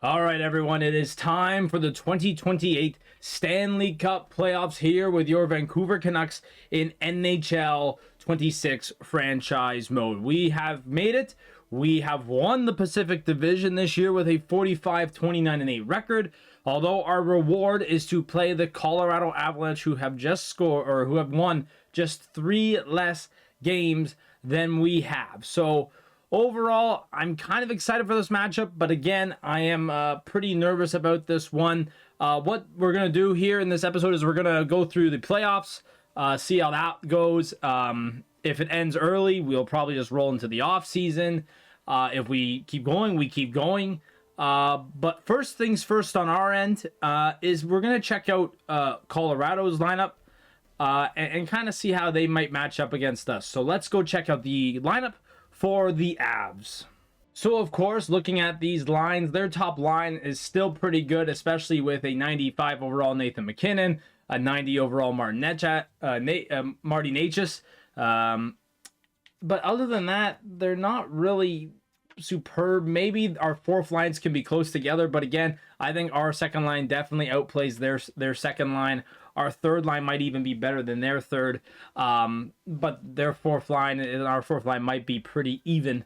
All right, everyone, it is time for the 2028 Stanley Cup Playoffs here with your Vancouver Canucks in NHL 26 franchise mode. We have made it. We have won the Pacific Division this year with a 45-29-8 record. Although our reward is to play the Colorado Avalanche, who have who have won just 3 less games than we have. So overall, I'm kind of excited for this matchup, but again, I am pretty nervous about this one. What we're going to do here in this episode is we're going to go through the playoffs, see how that goes. If it ends early, we'll probably just roll into the off season. If we keep going, we keep going. But first things first on our end is we're going to check out Colorado's lineup and kind of see how they might match up against us. So let's go check out the lineup for the Avs. So of course, looking at these lines, their top line is still pretty good, especially with a 95 overall Nathan MacKinnon, a 90 overall Marty Necas. But other than that, they're not really superb. Maybe our fourth lines can be close together, but again, I think our second line definitely outplays their second line. Our third line might even be better than their third, but their fourth line and our fourth line might be pretty even,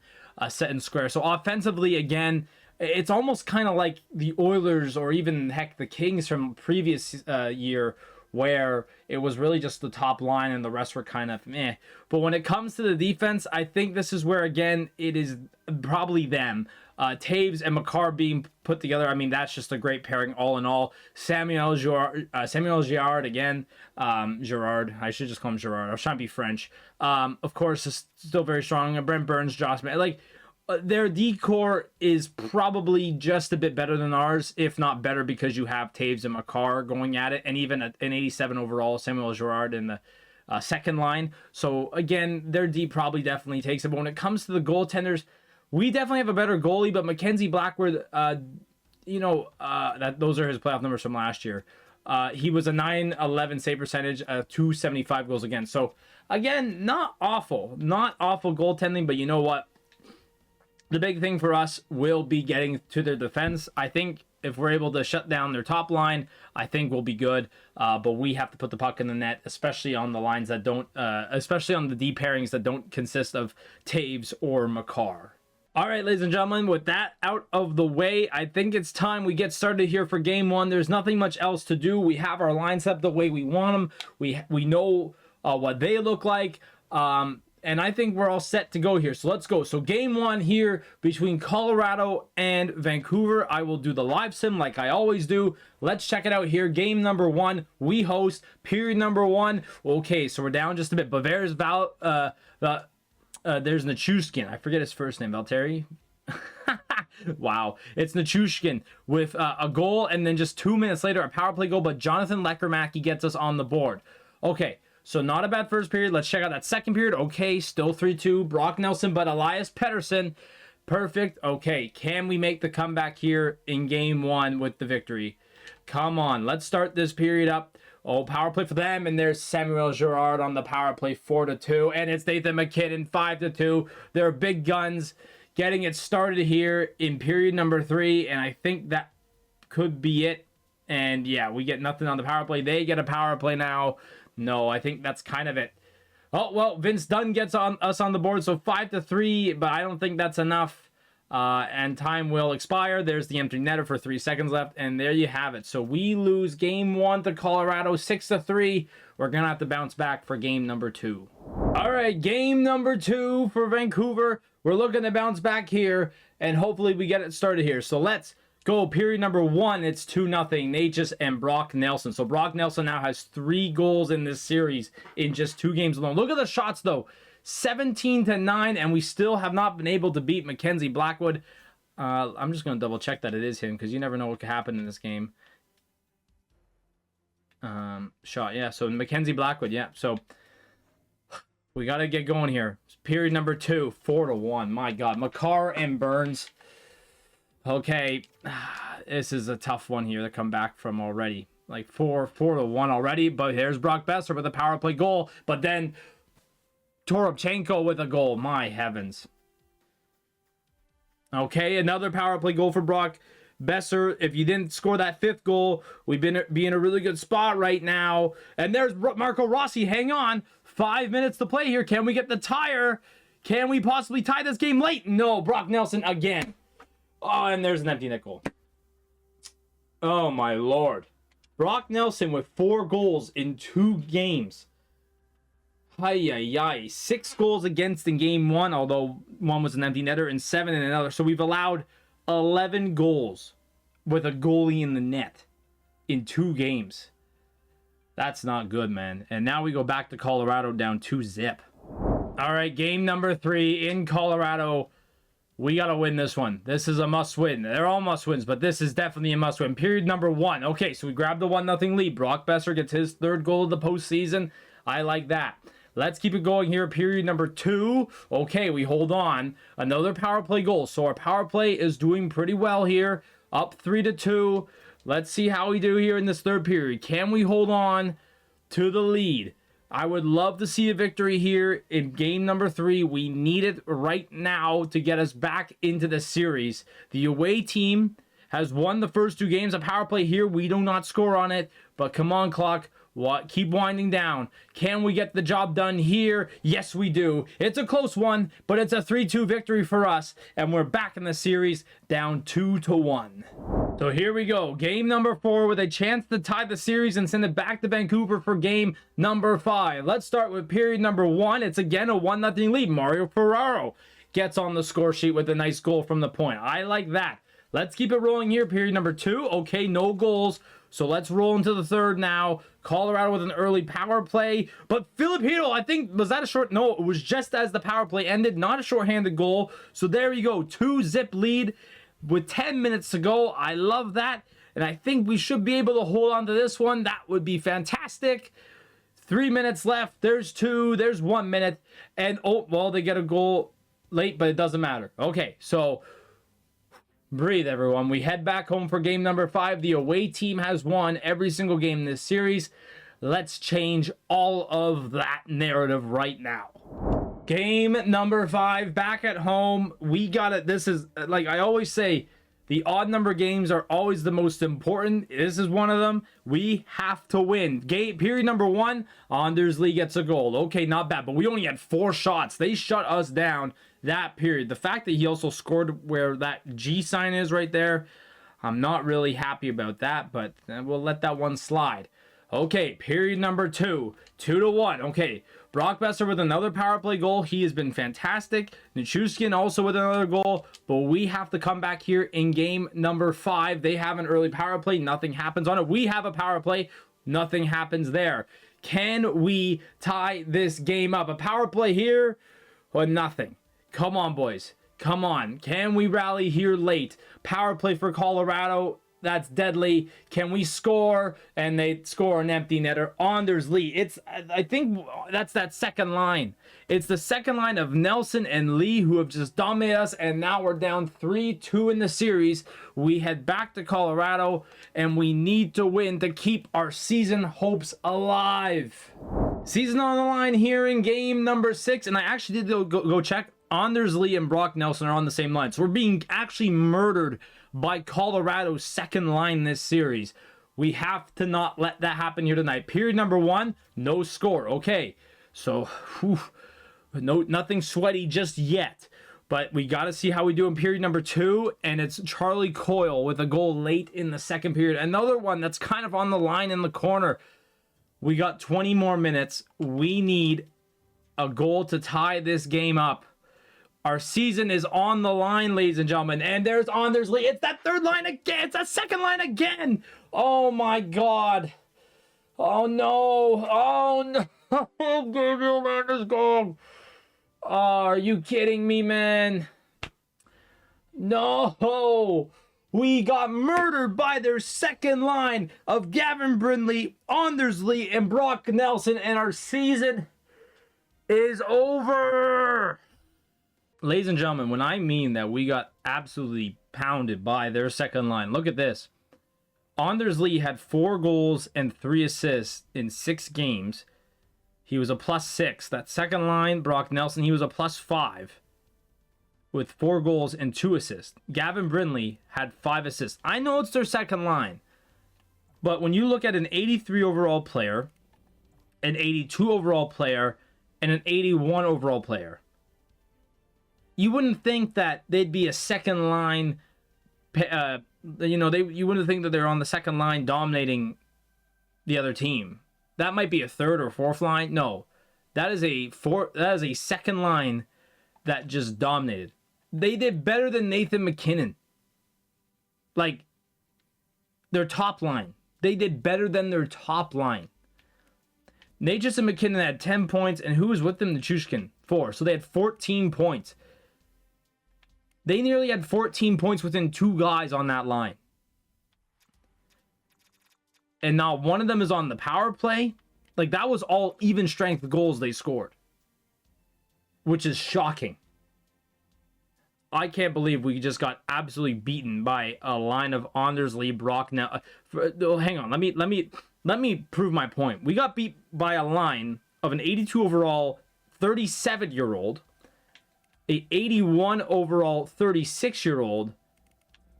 set and square. So offensively, again, it's almost kind of like the Oilers or even, heck, the Kings from previous year, where it was really just the top line and the rest were kind of meh. But when it comes to the defense, I think this is where, again, it is probably them. Taves and Makar being put together, I mean, that's just a great pairing all in all. Samuel Girard again. Girard, I should just call him Girard. I was trying to be French. Of course, is still very strong. Brent Burns, Josh, like, their D-core is probably just a bit better than ours, if not better, because you have Taves and Makar going at it, and even an 87 overall Samuel Girard in the second line. So, again, their D probably definitely takes it. But when it comes to the goaltenders, we definitely have a better goalie, but Mackenzie Blackwood, those are his playoff numbers from last year. He was a .911 save percentage, 275 goals against. So, again, not awful goaltending, but you know what? The big thing for us will be getting to their defense. I think if we're able to shut down their top line, I think we'll be good. But we have to put the puck in the net, especially on the lines that don't, especially on the D pairings that don't consist of Taves or Makar. All right, ladies and gentlemen, with that out of the way, I think it's time we get started here for game one. There's nothing much else to do. We have our lines up the way we want them. We know what they look like. And I think we're all set to go here. So let's go. So game one here between Colorado and Vancouver. I will do the live sim like I always do. Let's check it out here. Game number one, we host. Period number one. Okay, so we're down just a bit. But there's there's Nichushkin. I forget his first name. Valtteri? Wow. It's Nichushkin with a goal, and then just 2 minutes later, a power play goal. But Jonathan Lekkerimäki gets us on the board. Okay. So not a bad first period. Let's check out that second period. Okay, still 3-2. Brock Nelson, but Elias Pettersson. Perfect. Okay, can we make the comeback here in game one with the victory? Come on, let's start this period up. Oh, power play for them, and there's Samuel Girard on the power play, 4-2. And it's Nathan MacKinnon, 5-2. They're big guns getting it started here in period number 3, and I think that could be it. And yeah, we get nothing on the power play. They get a power play now. No, I think that's kind of it. Oh, well, Vince Dunn gets us on the board, so 5-3, but I don't think that's enough. And time will expire. There's the empty netter for 3 seconds left, and there you have it. So we lose game one to Colorado, 6-3. We're going to have to bounce back for game number 2. All right, game number 2 for Vancouver. We're looking to bounce back here, and hopefully we get it started here. So let's go. Period number 1, it's 2-0, Necas and Brock Nelson. So Brock Nelson now has 3 goals in this series in just 2 games alone. Look at the shots, though. 17-9, and we still have not been able to beat Mackenzie Blackwood. I'm just going to double check that it is him, because you never know what could happen in this game. Shot, yeah. So Mackenzie Blackwood, yeah. So we got to get going here. Period number 2, 4-1. My God. Makar and Burns. Okay, this is a tough one here to come back from already. Like 4-1 already, but here's Brock Besser with a power play goal. But then Toropchenko with a goal. My heavens. Okay, another power play goal for Brock. Besser, if you didn't score that 5th goal, we'd be in a really good spot right now. And there's Marco Rossi. Hang on. 5 minutes to play here. Can we get the tire? Can we possibly tie this game late? No. Brock Nelson again. Oh, and there's an empty net goal. Oh, my Lord. Brock Nelson with 4 goals in 2 games. Ay. 6 goals against in game 1, although 1 was an empty netter, and 7 in another. So we've allowed 11 goals with a goalie in the net in 2 games. That's not good, man. And now we go back to Colorado down 2-0. All right, game number 3 in Colorado. We got to win this one. This is a must-win. They're all must-wins, but this is definitely a must-win. Period number 1. Okay, so we grabbed the 1-0 lead. Brock Besser gets his 3rd goal of the postseason. I like that. Let's keep it going here. Period number 2. Okay, we hold on. Another power play goal. So our power play is doing pretty well here. Up 3-2. Let's see how we do here in this 3rd period. Can we hold on to the lead? I would love to see a victory here in game number 3. We need it right now to get us back into the series. The away team has won the first 2 games. A power play here. We do not score on it. But come on, clock. Keep winding down. Can we get the job done here? Yes, we do. It's a close one, but it's a 3-2 victory for us, and we're back in the series down 2-1. So here we go. Game number 4 with a chance to tie the series and send it back to Vancouver for game number 5. Let's start with period number 1. It's again a 1-0 lead. Mario Ferraro gets on the score sheet with a nice goal from the point. I like that. Let's keep it rolling here. Period number 2. Okay, no goals. So let's roll into the 3rd now. Colorado with an early power play. But Filipino, I think, was that a short? No, it was just as the power play ended. Not a shorthanded goal. So there you go. 2-0 lead with 10 minutes to go. I love that. And I think we should be able to hold on to this one. That would be fantastic. 3 minutes left. There's 2. There's 1 minute. And, oh, well, they get a goal late, but it doesn't matter. Okay, so breathe, everyone. We head back home for game number 5. The away team has won every single game in this series. Let's change all of that narrative right now. Game number 5, back at home. We got it. This is, like I always say, the odd number games are always the most important. This is one of them. We have to win. Period number 1, Anders Lee gets a goal. Okay, not bad, but we only had 4 shots. They shut us down that period. The fact that he also scored where that G sign is right there, I'm not really happy about that, but we'll let that one slide. Okay, period number 2, 2-1. Okay, Brock Besser with another power play goal. He has been fantastic. Nichushkin also with another goal, but we have to come back here in game number 5. They have an early power play. Nothing happens on it. We have a power play. Nothing happens there. Can we tie this game up? A power play here or nothing? Come on, boys. Come on. Can we rally here late? Power play for Colorado. That's deadly. Can we score? And they score an empty netter. Anders Lee. I think that's that second line. It's the second line of Nelson and Lee who have just dominated us. And now we're down 3-2 in the series. We head back to Colorado. And we need to win to keep our season hopes alive. Season on the line here in game number 6. And I actually did go check. Anders Lee and Brock Nelson are on the same line. So we're being actually murdered by Colorado's second line this series. We have to not let that happen here tonight. Period number 1, no score. Okay, so nothing sweaty just yet. But we got to see how we do in period number 2. And it's Charlie Coyle with a goal late in the 2nd period. Another one that's kind of on the line in the corner. We got 20 more minutes. We need a goal to tie this game up. Our season is on the line, ladies and gentlemen. And there's Anders Lee. It's that 3rd line again. It's that 2nd line again. Oh, my God. Oh, no. Oh, no. Gabriel Landeskog. Oh, are you kidding me, man? No. We got murdered by their second line of Gavin Brindley, Anders Lee, and Brock Nelson. And our season is over. Ladies and gentlemen, when I mean that we got absolutely pounded by their second line, look at this. Anders Lee had 4 goals and 3 assists in 6 games. He was a +6. That second line, Brock Nelson, he was a +5. with 4 goals and 2 assists. Gavin Brindley had 5 assists. I know it's their second line, but when you look at an 83 overall player, an 82 overall player, and an 81 overall player, you wouldn't think that they'd be a second line. You wouldn't think that they're on the second line dominating the other team. That might be a third or fourth line. No, that is a second line that just dominated. They did better than Nathan MacKinnon. Like, their top line. They did better than their top line. Nathan MacKinnon had 10 points, and who was with them? Nichushkin, 4. So they had 14 points. They nearly had 14 points within 2 guys on that line. And not one of them is on the power play. Like, that was all even strength goals they scored, which is shocking. I can't believe we just got absolutely beaten by a line of Anders Lee, Brock. Now, hang on. Let me prove my point. We got beat by a line of an 82 overall 37-year-old, a 81 overall 36-year-old,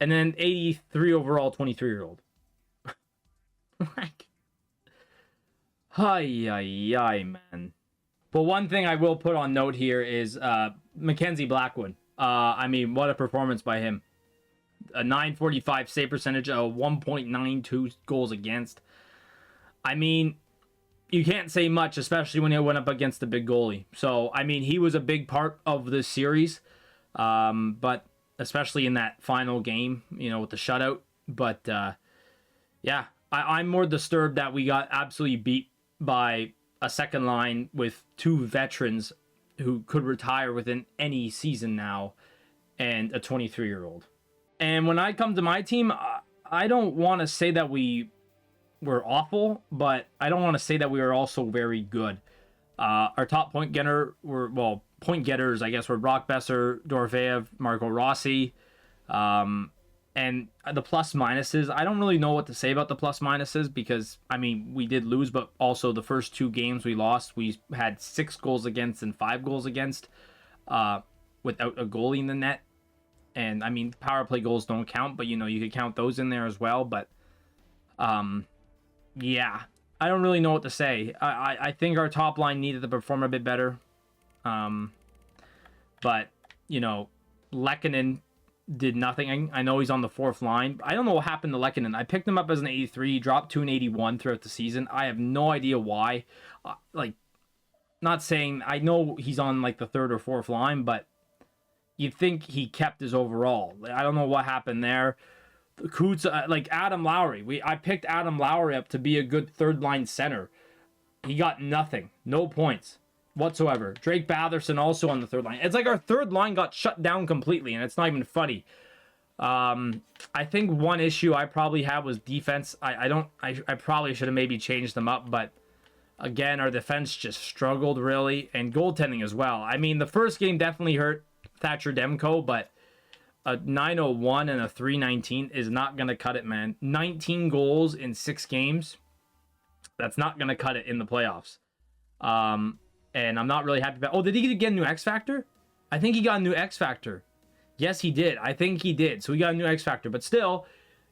and then an 83 overall 23-year-old. Like, hi, man. But one thing I will put on note here is Mackenzie Blackwood. I mean, what a performance by him. A 945 save percentage, a 1.92 goals against. I mean, you can't say much, especially when he went up against the big goalie. So, I mean, he was a big part of this series, but especially in that final game, with the shutout. But, yeah, I'm more disturbed that we got absolutely beat by a second line with 2 veterans who could retire within any season now, and a 23-year-old. And when I come to my team, I don't want to say that we were awful, but I don't want to say that we were also very good. Our top point getters, I guess, were Brock Besser, Dorofeev, Marco Rossi. And the plus minuses, I don't really know what to say about the plus minuses because, I mean, we did lose, but also the first 2 games we lost, we had 6 goals against and 5 goals against without a goalie in the net. And, I mean, power play goals don't count, but, you could count those in there as well. But, yeah, I don't really know what to say. I think our top line needed to perform a bit better. But, Lehkonen did nothing. I know he's on the 4th line. I don't know what happened to Lehkonen. I picked him up as an 83, dropped to an 81 throughout the season. I have no idea why. Not saying I know he's on like the 3rd or 4th line, but you'd think he kept his overall. I don't know what happened there. Coots, Adam Lowry. I picked Adam Lowry up to be a good 3rd line center. He got nothing. No points whatsoever. Drake Batherson also on the 3rd line. It's like our 3rd line got shut down completely, and it's not even funny. I think one issue I probably had was defense. I probably should have maybe changed them up, but again, our defense just struggled really, and goaltending as well. I mean, the first game definitely hurt Thatcher Demko, but a 901 and a 319 is not going to cut it, man. 19 goals in 6 games. That's not going to cut it in the playoffs. And I'm not really happy about... Oh, did he get a new X Factor? I think he got a new X Factor. Yes, he did. I think he did. So he got a new X Factor. But still,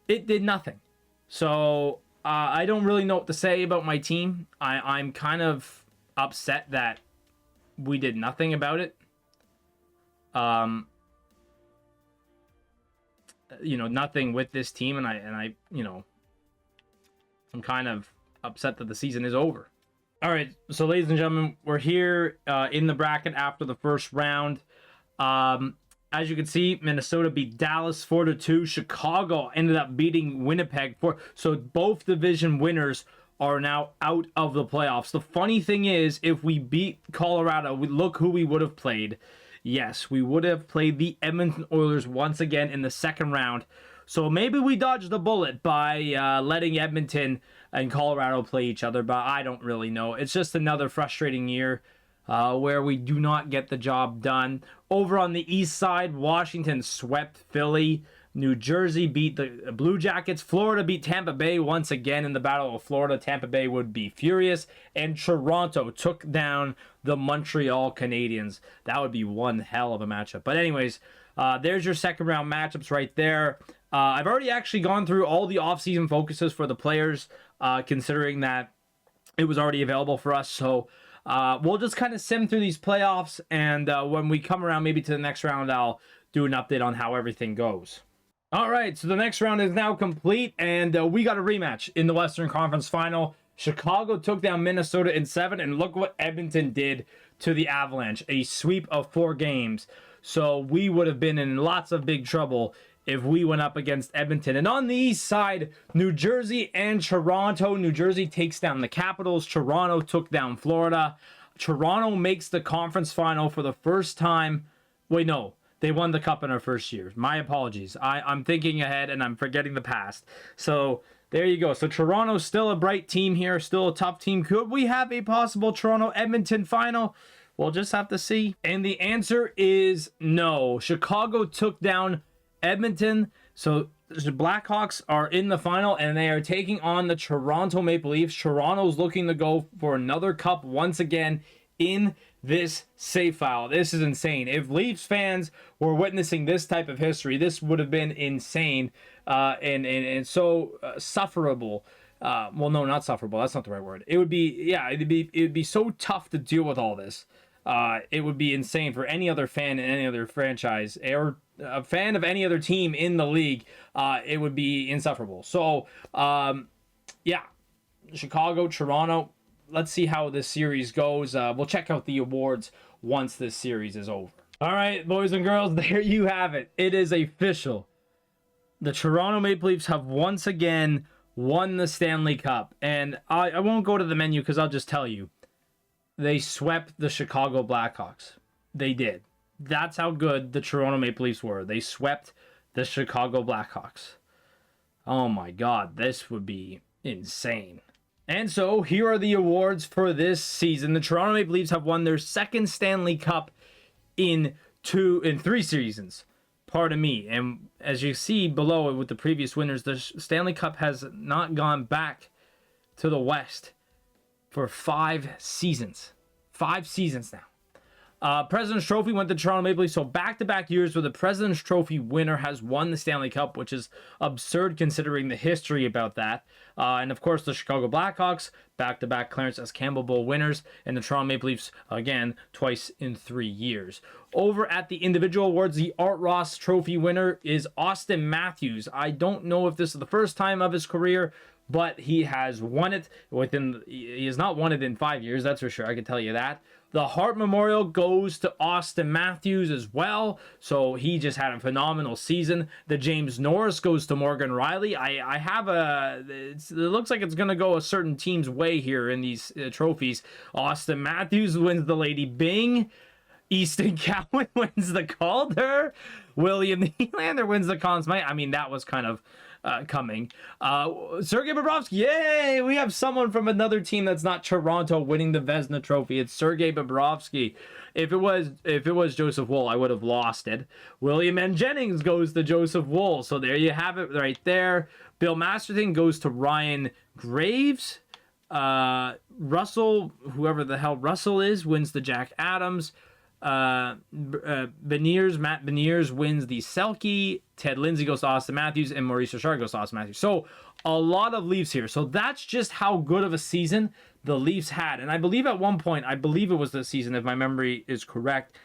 it did nothing. So I don't really know what to say about my team. I'm kind of upset that we did nothing about it. Nothing with this team. And I I'm kind of upset that the season is over. All right, so ladies and gentlemen, we're here in the bracket after the first round. As you can see, Minnesota beat Dallas 4-2. Chicago ended up beating Winnipeg 4. So both division winners are now out of the playoffs. The funny thing is, if we beat Colorado, look who we would have played. Yes, we would have played the Edmonton Oilers once again in the second round. So maybe we dodged the bullet by letting Edmonton and Colorado play each other, but I don't really know. It's just another frustrating year where we do not get the job done. Over on the east side, Washington swept Philly New Jersey beat the Blue Jackets. Florida beat Tampa Bay once again in the Battle of Florida. Tampa Bay would be furious. And Toronto took down the Montreal Canadiens. That would be one hell of a matchup. But anyways, there's your second round matchups right there. I've already actually gone through all the offseason focuses for the players, considering that it was already available for us. So we'll just kind of sim through these playoffs. And when we come around maybe to the next round, I'll do an update on how everything goes. All right, so the next round is now complete, and we got a rematch in the Western Conference Final. Chicago took down Minnesota in 7, and look what Edmonton did to the Avalanche. A sweep of 4 games. So we would have been in lots of big trouble if we went up against Edmonton. And on the east side, New Jersey and Toronto. New Jersey takes down the Capitals. Toronto took down Florida. Toronto makes the conference final for the first time. Wait, no. They won the cup in our first year. My apologies. I'm thinking ahead and I'm forgetting the past. So there you go. So Toronto's still a bright team here, still a tough team. Could we have a possible Toronto-Edmonton final? We'll just have to see. And the answer is no. Chicago took down Edmonton. So the Blackhawks are in the final and they are taking on the Toronto Maple Leafs. Toronto's looking to go for another cup once again in this save file. This is insane. If Leafs fans were witnessing this type of history, this would have been insane and so sufferable. Well, no, not sufferable. That's not the right word. It would be, yeah, it would be so tough to deal with all this. It would be insane for any other fan in any other franchise or a fan of any other team in the league. It would be insufferable. So, yeah, Chicago, Toronto. Let's see how this series goes. We'll check out the awards once this series is over. All right, boys and girls, there you have it. It is official. The Toronto Maple Leafs have once again won the Stanley Cup. And I won't go to the menu because I'll just tell you. They swept the Chicago Blackhawks. They did. That's how good the Toronto Maple Leafs were. They swept the Chicago Blackhawks. Oh my God, this would be insane. And so here are the awards for this season. The Toronto Maple Leafs have won their second Stanley Cup in 3 seasons. Pardon me. And as you see below with the previous winners, the Stanley Cup has not gone back to the West for 5 seasons. 5 seasons now. President's Trophy went to Toronto Maple Leafs. So back-to-back years where the President's Trophy winner has won the Stanley Cup, which is absurd considering the history about that. And of course, the Chicago Blackhawks, back-to-back Clarence S. Campbell Bowl winners, and the Toronto Maple Leafs, again, twice in 3 years. Over at the individual awards, the Art Ross Trophy winner is Austin Matthews. I don't know if this is the first time of his career, but he has won it he has not won it in 5 years, that's for sure, I can tell you that. The Hart Memorial goes to Austin Matthews as well, so he just had a phenomenal season. The James Norris goes to Morgan Riley. I have it looks like it's going to go a certain team's way here in these trophies. Austin Matthews wins the Lady Byng. Easton Cowan wins the Calder. William Nylander wins the Conn Smythe. I mean, that was kind of coming. Sergei Bobrovsky, yay! We have someone from another team that's not Toronto winning the Vezina Trophy. It's Sergei Bobrovsky. If it was Joseph Woll, I would have lost it. William N. Jennings goes to Joseph Woll. So there you have it right there. Bill Masterton goes to Ryan Graves. Russell, whoever the hell Russell is, wins the Jack Adams. Matt Beniers wins the Selke. Ted Lindsay goes to Austin Matthews, and Maurice Richard goes to Austin Matthews. So a lot of Leafs here. So that's just how good of a season the Leafs had. And I believe at one point, I believe it was this season, if my memory is correct,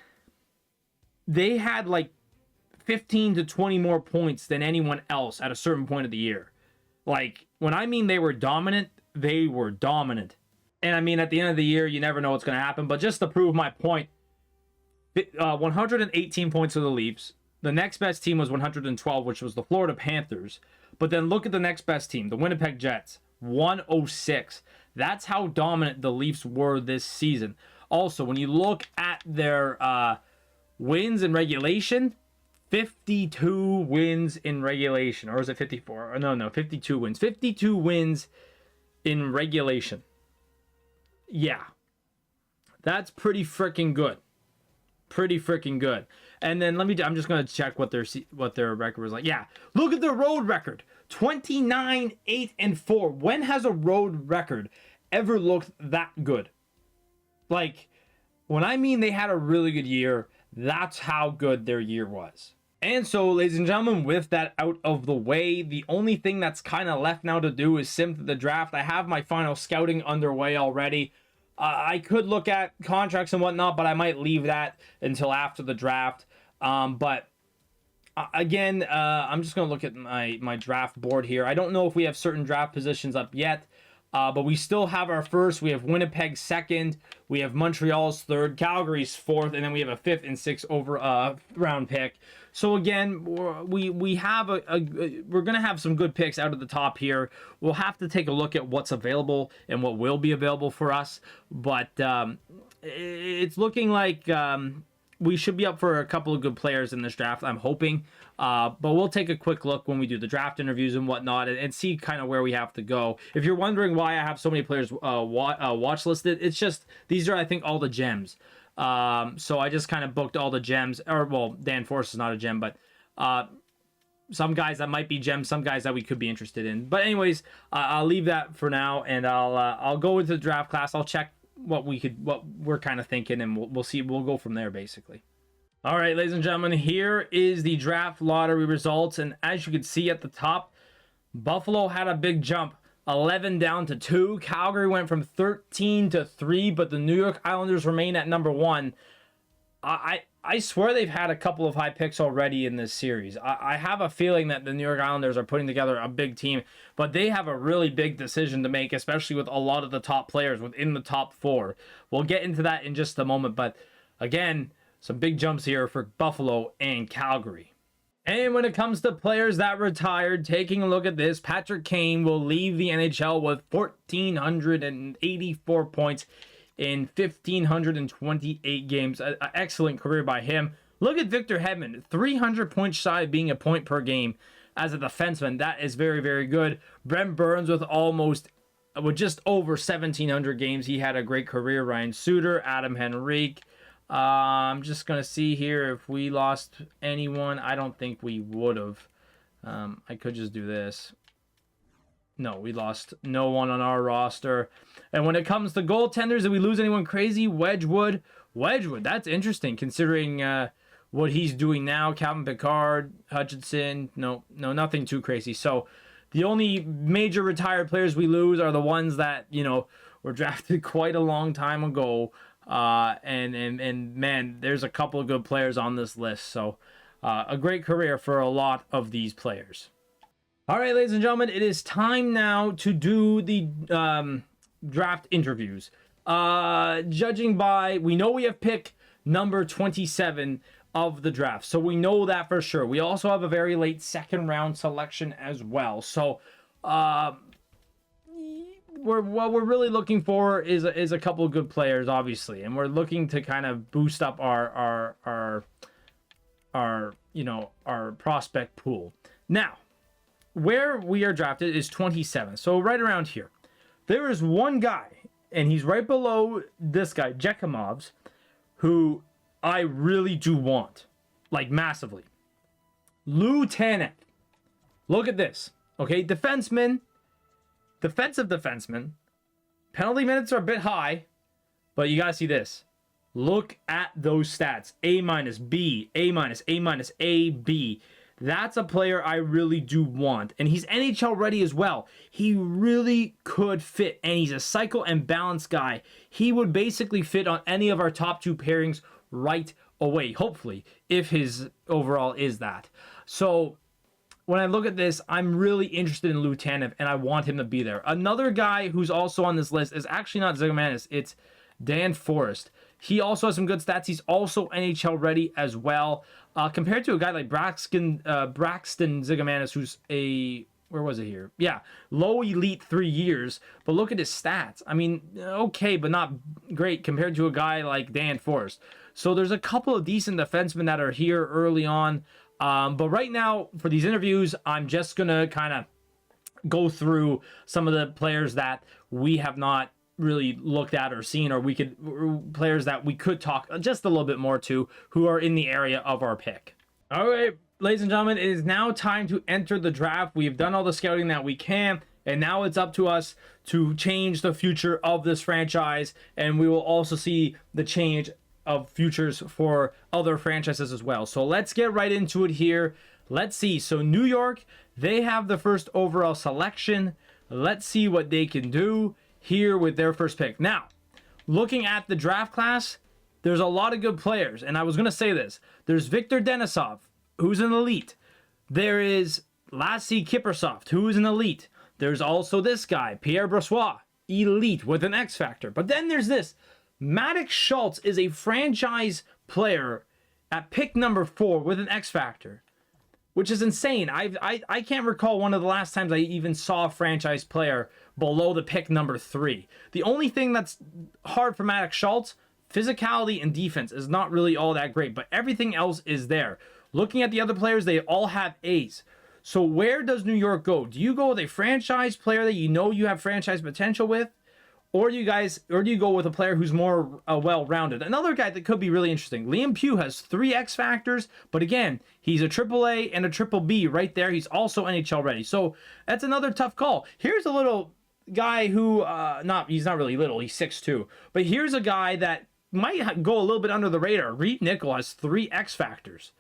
they had like 15 to 20 more points than anyone else at a certain point of the year. Like, when I mean they were dominant, they were dominant. And I mean, at the end of the year, you never know what's going to happen. But just to prove my point, 118 points for the Leafs. The next best team was 112, which was the Florida Panthers. But then look at the next best team, the Winnipeg Jets, 106. That's how dominant the Leafs were this season. Also, when you look at their wins in regulation, 52 wins in regulation. Or is it 54? No, 52 wins. 52 wins in regulation. Yeah. That's pretty freaking good. Pretty freaking good. And then I'm just going to check what their record was like. Yeah, look at their road record. 29-8-4. When has a road record ever looked that good? Like, when I mean they had a really good year, that's how good their year was. And so, ladies and gentlemen, with that out of the way, the only thing that's kind of left now to do is sim the draft. I have my final scouting underway already. I could look at contracts and whatnot, but I might leave that until after the draft. But again, I'm just going to look at my draft board here. I don't know if we have certain draft positions up yet. But we still have our first. We have Winnipeg second. We have Montreal's third, Calgary's fourth, and then we have a fifth and sixth round pick. So again, we have we're gonna have some good picks out of the top here. We'll have to take a look at what's available and what will be available for us. But it's looking like we should be up for a couple of good players in this draft, I'm hoping. But we'll take a quick look when we do the draft interviews and whatnot and see kind of where we have to go. If you're wondering why I have so many players watch listed, it's just these are, I think, all the gems. So I just kind of booked all the gems. Or, well, Dan Force is not a gem, but some guys that might be gems, some guys that we could be interested in. But anyways, I'll leave that for now, and I'll go into the draft class. I'll check what we're kind of thinking, and we'll see. We'll go from there, basically. All right, ladies and gentlemen, here is the draft lottery results. And as you can see at the top, Buffalo had a big jump, 11 down to 2. Calgary went from 13 to 3, but the New York Islanders remain at number 1. I swear they've had a couple of high picks already in this series. I have a feeling that the New York Islanders are putting together a big team, but they have a really big decision to make, especially with a lot of the top players within the top 4. We'll get into that in just a moment, but again, some big jumps here for Buffalo and Calgary. And when it comes to players that retired, taking a look at this, Patrick Kane will leave the NHL with 1,484 points in 1,528 games. An excellent career by him. Look at Victor Hedman, 300 points shy of being a point per game as a defenseman. That is very, very good. Brent Burns with just over 1,700 games. He had a great career. Ryan Suter, Adam Henrique. I'm just going to see here if we lost anyone. I don't think we would have. I could just do this. No, we lost no one on our roster. And when it comes to goaltenders, did we lose anyone crazy? Wedgwood, that's interesting considering what he's doing now. Calvin Pickard, Hutchinson, no, nothing too crazy. So the only major retired players we lose are the ones that, were drafted quite a long time ago. And man, there's a couple of good players on this list. So a great career for a lot of these players. All right, ladies and gentlemen, it is time now to do the draft interviews. Judging by, we know we have pick number 27 of the draft. So we know that for sure. We also have a very late second round selection as well. So what we're really looking for is a couple of good players, obviously, and we're looking to kind of boost up our prospect pool. Now, where we are drafted is 27, so right around here. There is one guy, and he's right below this guy, Jekimov's, who I really do want, like massively. Lou Tanev. Look at this, okay? Defensive defenseman. Penalty minutes are a bit high, but you gotta see this. Look at those stats. A-, B, A-, A-, B. That's a player I really do want. And he's NHL ready as well. He really could fit. And he's a cycle and balance guy. He would basically fit on any of our top 2 pairings right away. Hopefully, if his overall is that. So when I look at this, I'm really interested in Lou Tanev, and I want him to be there. Another guy who's also on this list is actually not Zigomanis. It's Dan Forrest. He also has some good stats. He's also NHL ready as well. Compared to a guy like Braxton Zigomanis, who's where was it here? Yeah, low elite 3 years. But look at his stats. I mean, okay, but not great compared to a guy like Dan Forrest. So there's a couple of decent defensemen that are here early on. But right now, for these interviews, I'm just going to kind of go through some of the players that we have not really looked at or seen, or players that we could talk just a little bit more to, who are in the area of our pick. All right, ladies and gentlemen, it is now time to enter the draft. We've done all the scouting that we can, and now it's up to us to change the future of this franchise, and we will also see the change of futures for other franchises as well. So let's get right into it here. Let's see. So New York, they have the first overall selection. Let's see what they can do here with their first pick. Now, looking at the draft class, there's a lot of good players, and I was going to say this. There's Viktor Denisov, who's an elite. There is Lassi Kiprusoff, who's an elite. There's also this guy, Pierre Brossoit, elite with an X factor. But then there's this. Maddox Schultz is a franchise player at pick number 4 with an X factor, which is insane. I can't recall one of the last times I even saw a franchise player below the pick number 3. The only thing that's hard for Maddox Schultz, physicality and defense, is not really all that great, but everything else is there. Looking at the other players, they all have A's. So where does New York go? Do you go with a franchise player that you know you have franchise potential with? Or do you go with a player who's more well-rounded? Another guy that could be really interesting. Liam Pugh has 3 X factors, but again, he's a AAA and a BBB right there. He's also NHL ready. So that's another tough call. Here's a little guy who, he's not really little, he's 6'2". But here's a guy that might go a little bit under the radar. Reed Nickel has 3 X factors.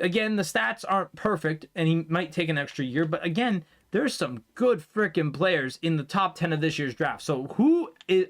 Again, the stats aren't perfect, and he might take an extra year, but again, there's some good freaking players in the top 10 of this year's draft. So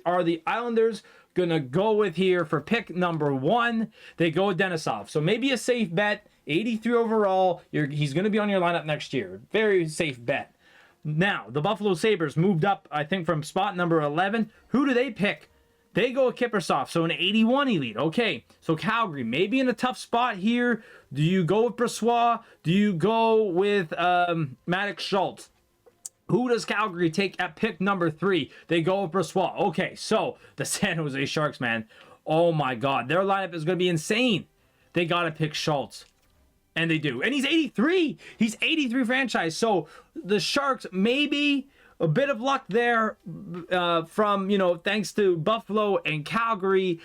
are the Islanders going to go with here for pick number 1? They go with Denisov. So maybe a safe bet, 83 overall. He's going to be on your lineup next year. Very safe bet. Now, the Buffalo Sabres moved up, I think, from spot number 11. Who do they pick? They go with Kiprusoff, so an 81 elite. Okay, so Calgary, maybe in a tough spot here. Do you go with Brossoit? Do you go with Maddox Schultz? Who does Calgary take at pick number 3? They go with Brossoit. Okay, so the San Jose Sharks, man. Oh my God, their lineup is going to be insane. They got to pick Schultz. And they do. And he's 83. He's 83 franchise. So the Sharks, maybe a bit of luck there from, thanks to Buffalo and Calgary.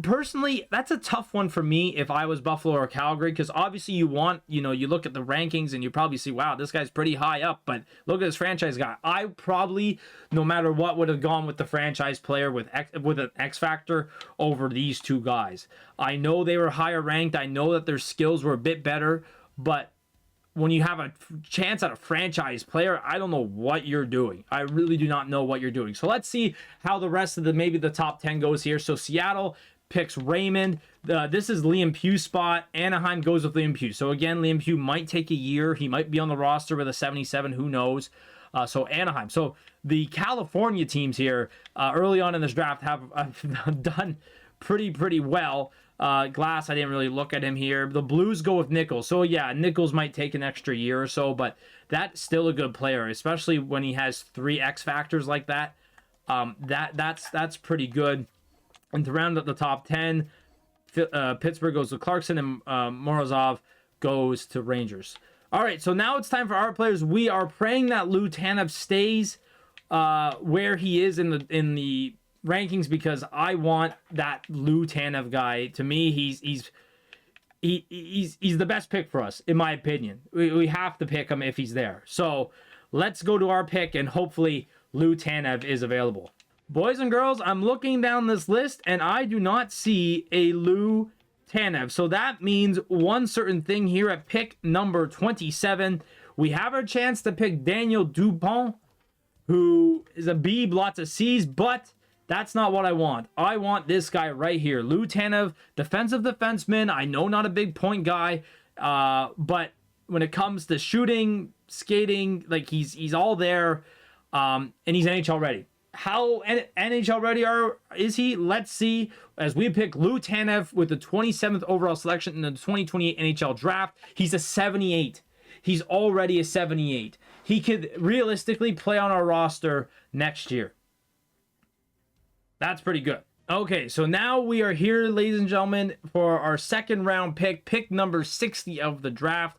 Personally, that's a tough one for me if I was Buffalo or Calgary, because obviously you look at the rankings and you probably see, wow, this guy's pretty high up, but look at this franchise guy. I probably, no matter what, would have gone with the franchise player with an X factor over these two guys. I know they were higher ranked. I know that their skills were a bit better, but when you have a chance at a franchise player, I don't know what you're doing. I really do not know what you're doing. So let's see how the rest of maybe the top 10 goes here. So Seattle picks Raymond. This is Liam Pugh's spot. Anaheim goes with Liam Pugh. So again, Liam Pugh might take a year. He might be on the roster with a 77. Who knows? So Anaheim. So the California teams here early on in this draft have done pretty well. Glass, I didn't really look at him here. The Blues go with Nichols. So yeah, Nichols might take an extra year or so, but that's still a good player, especially when he has 3 X factors like that. That's pretty good. And to round up the top 10, Pittsburgh goes to Clarkson, and Morozov goes to Rangers. All right, so now it's time for our players. We are praying that Lou Tanev stays where he is in the rankings, because I want that Lou Tanev guy. To me, he's the best pick for us, in my opinion. We have to pick him if he's there. So let's go to our pick, and hopefully Lou Tanev is available. Boys and girls, I'm looking down this list, and I do not see a Lou Tanev. So that means one certain thing here at pick number 27. We have our chance to pick Daniel Dupont, who is a B, lots of C's, but that's not what I want. I want this guy right here. Lou Tanev, defensive defenseman. I know not a big point guy, but when it comes to shooting, skating, like he's all there, and he's NHL ready. How NHL ready is he? Let's see. As we pick Lou Tanev with the 27th overall selection in the 2028 NHL Draft, he's a 78. He's already a 78. He could realistically play on our roster next year. That's pretty good. Okay, so now we are here, ladies and gentlemen, for our second round pick number 60 of the draft.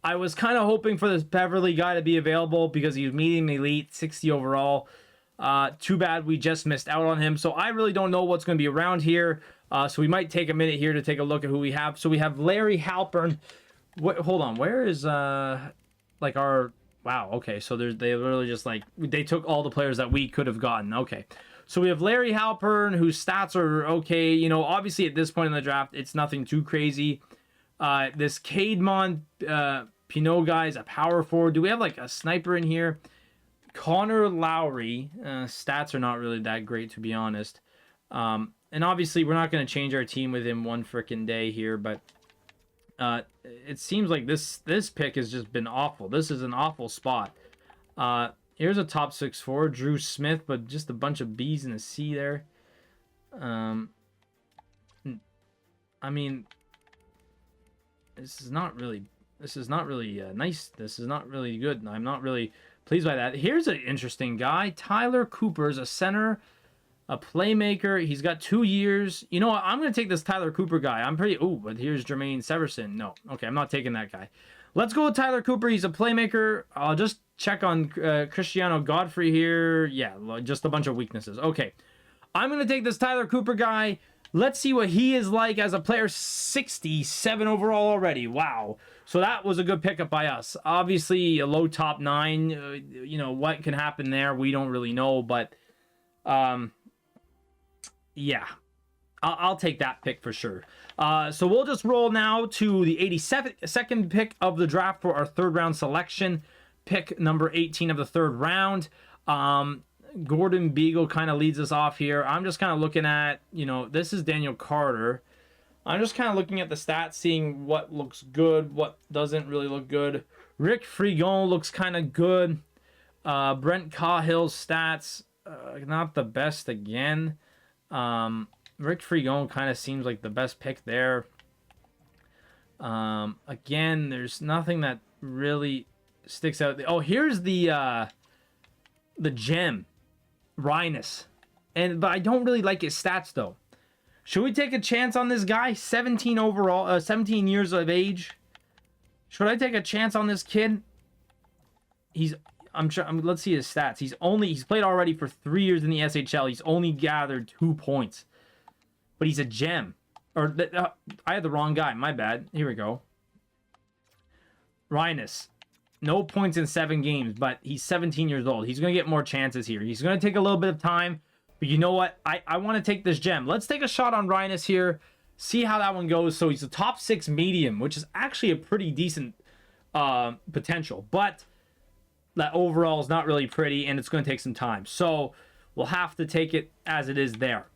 I was kind of hoping for this Beverly guy to be available because he's medium elite, 60 overall. Too bad we just missed out on him. So I really don't know what's going to be around here. So we might take a minute here to take a look at who we have. So we have Larry Halpern. Hold on. Where is like our... Wow, okay. So they literally just like... They took all the players that we could have gotten. Okay. So we have Larry Halpern, whose stats are okay. You know, obviously at this point in the draft, it's nothing too crazy. This Caedmon Pinot guy is a power forward. Do we have like a sniper in here? Connor Lowry. Stats are not really that great, to be honest. And obviously, we're not going to change our team within one freaking day here, but it seems like this pick has just been awful. This is an awful spot. Here's a top 6 forward, Drew Smith, but just a bunch of B's and a C there. I mean, this is not really nice. This is not really good. I'm not really pleased by that. Here's an interesting guy. Tyler Cooper's a center, a playmaker. He's got 2 years. You know what? I'm going to take this Tyler Cooper guy. I'm pretty... Oh, but here's Jermaine Severson. No. Okay, I'm not taking that guy. Let's go with Tyler Cooper. He's a playmaker. I'll just check on Cristiano Godfrey here. Yeah, just a bunch of weaknesses. Okay. I'm going to take this Tyler Cooper guy. Let's see what he is like as a player. 67 overall already. Wow. So that was a good pickup by us. Obviously, a low top 9. You know, what can happen there, we don't really know. But, yeah. I'll take that pick for sure. So we'll just roll now to the 82nd pick of the draft for our third round selection. Pick number 18 of the third round. Gordon Beagle kind of leads us off here. I'm just kind of looking at, you know, this is Daniel Carter. I'm just kind of looking at the stats, seeing what looks good, what doesn't really look good. Rick Frigon looks kind of good. Brent Cahill's stats, not the best again. Rick Frigon kind of seems like the best pick there. Again, there's nothing that really sticks out. Oh, here's the gem, Rhinus. But I don't really like his stats, though. Should we take a chance on this guy? 17 overall, 17 years of age. Should I take a chance on this kid? Let's see his stats. He's played already for 3 years in the SHL. He's only gathered 2 points. But he's a gem. I had the wrong guy. My bad. Here we go. Rhinus. No points in 7 games, but he's 17 years old. He's going to get more chances here. He's going to take a little bit of time. But you know what? I want to take this gem. Let's take a shot on Rhinus here. See how that one goes. So he's a top 6 medium, which is actually a pretty decent potential. But that overall is not really pretty, and it's going to take some time. So we'll have to take it as it is there.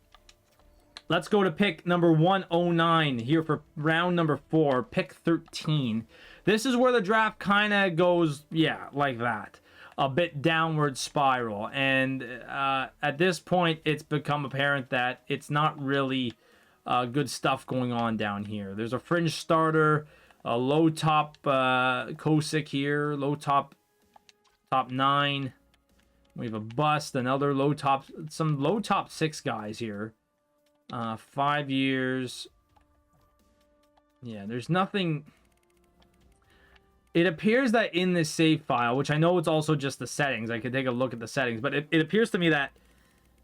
Let's go to pick number 109 here for round number 4, pick 13. This is where the draft kind of goes, yeah, like that. A bit downward spiral. And at this point, it's become apparent that it's not really good stuff going on down here. There's a fringe starter, a low top Kosick here, low top 9. We have a bust, another low top, some low top 6 guys here. 5 years. Yeah, there's nothing. It appears that in this save file, which I know it's also just the settings, I could take a look at the settings, but it appears to me that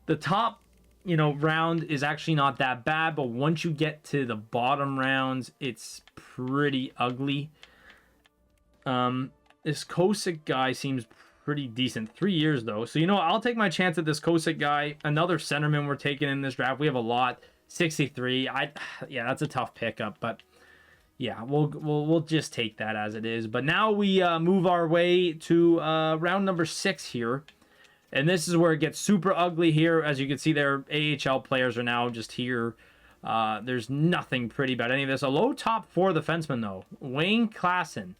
the top, round is actually not that bad, but once you get to the bottom rounds, it's pretty ugly. This Kosick guy seems pretty decent. 3 years, though. So, I'll take my chance at this Kosick guy. Another centerman we're taking in this draft. We have a lot. 63. Yeah, that's a tough pickup, but yeah, we'll just take that as it is. But now we move our way to round number 6 here. And this is where it gets super ugly here. As you can see there, AHL players are now just here. There's nothing pretty about any of this. A low top 4 defenseman, though. Wayne Klassen.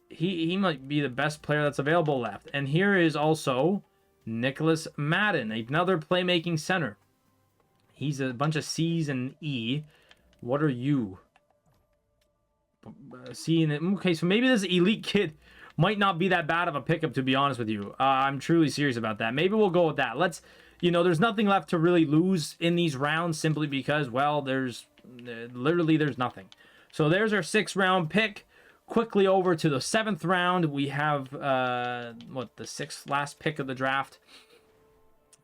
He might be the best player that's available left. And here is also Nicholas Madden, another playmaking center. He's a bunch of C's and E. What are you? C and... Okay, so maybe this elite kid might not be that bad of a pickup, to be honest with you. I'm truly serious about that. Maybe we'll go with that. Let's... there's nothing left to really lose in these rounds simply because, well, there's... literally, there's nothing. So there's our 6th round pick. Quickly over to the 7th round, we have the 6th last pick of the draft.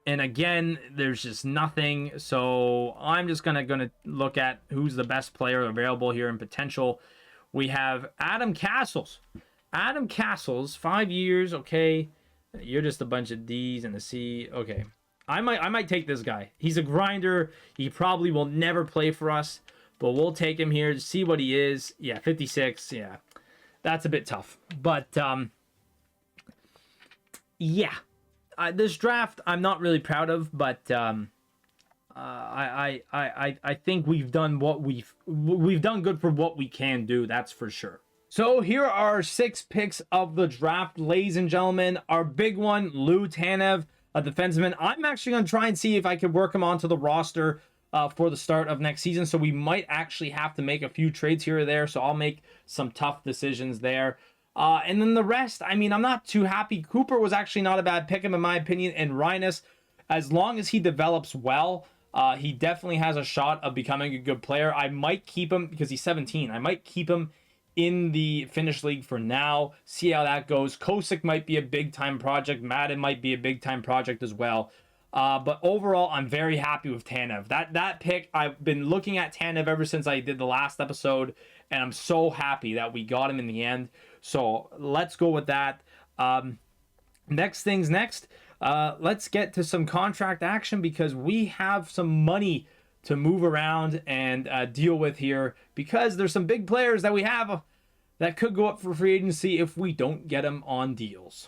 And again, there's just nothing. So I'm just gonna look at who's the best player available here in potential. We have Adam Castles. Adam Castles, 5 years. Okay, you're just a bunch of D's and a C. Okay, I might take this guy. He's a grinder. He probably will never play for us, but we'll take him here to see what he is. Yeah, 56. Yeah, that's a bit tough. But yeah. This draft I'm not really proud of, but I think we've done what we've done good for what we can do. That's for sure. So here are our 6 picks of the draft, ladies and gentlemen. Our big one, Lou Tanev, a defenseman. I'm actually going to try and see if I can work him onto the roster for the start of next season. So we might actually have to make a few trades here or there. So I'll make some tough decisions there. And then the rest, I mean, I'm not too happy. Cooper was actually not a bad pick, in my opinion. And Rhinus, as long as he develops well, he definitely has a shot of becoming a good player. I might keep him because he's 17. I might keep him in the Finnish league for now. See how that goes. Kosick might be a big-time project. Madden might be a big-time project as well. But overall, I'm very happy with Tanev. That pick, I've been looking at Tanev ever since I did the last episode, and I'm so happy that we got him in the end. So let's go with that. Next things next. Let's get to some contract action because we have some money to move around and deal with here because there's some big players that we have that could go up for free agency if we don't get them on deals.